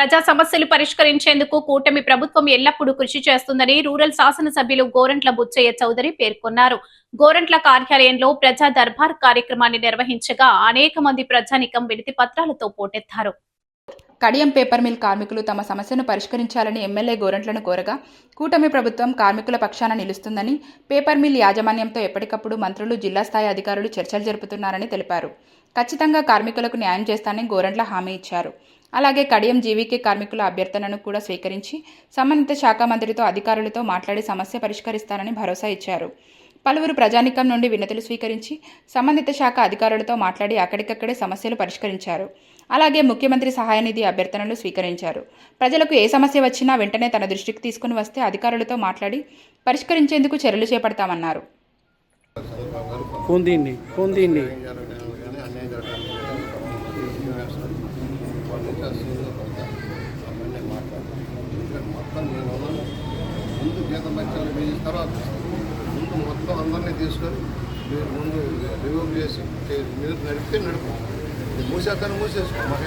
ప్రజా సమస్యలు పరిష్కరించేందుకు కూటమి ప్రభుత్వం ఎల్లప్పుడూ కృషి చేస్తుందని రూరల్ శాసనసభ్యులు గోరంట్ల బుచ్చయ్య చౌదరి పేర్కొన్నారు. గోరంట్ల కార్యాలయంలో ప్రజా దర్బార్ కార్యక్రమాన్ని నిర్వహించగా అనేక మంది ప్రజానికం వినతి పత్రాలతో పోటెత్తారు. కడియం పేపర్ మిల్ కార్మికులు తమ సమస్యను పరిష్కరించాలని ఎమ్మెల్యే గోరంట్లను కోరగా కూటమి ప్రభుత్వం కార్మికుల పక్షాన నిలుస్తుందని, పేపర్ మిల్ యాజమాన్యంతో ఎప్పటికప్పుడు మంత్రులు, జిల్లా స్థాయి అధికారులు చర్చలు జరుపుతున్నారని తెలిపారు. ఖచ్చితంగా కార్మికులకు న్యాయం చేస్తానని గోరంట్ల హామీ ఇచ్చారు. అలాగే కడియం జీవీకే కార్మికుల అభ్యర్థనను కూడా స్వీకరించి సంబంధిత శాఖ మంత్రితో, అధికారులతో మాట్లాడి సమస్య పరిష్కరిస్తానని భరోసా ఇచ్చారు. పలువురు ప్రజానికం నుండి వినతులు స్వీకరించి సంబంధిత శాఖ అధికారులతో మాట్లాడి అక్కడికక్కడే సమస్యలు పరిష్కరించారు. అలాగే ముఖ్యమంత్రి సహాయ నిధి అభ్యర్థనలు స్వీకరించారు. ప్రజలకు ఏ సమస్య వచ్చినా వెంటనే తన దృష్టికి తీసుకుని వస్తే అధికారులతో మాట్లాడి పరిష్కరించేందుకు చర్యలు చేపడతామన్నారు. ముందు జీతం బచ్చాలు వేసిన తర్వాత ముందు మొత్తం అందరినీ తీసుకొని మీరు ముందు రివ్యూ చేసి మీరు నడిపితే నడుపు మూసేస్తాను మూసేసుకో మాకు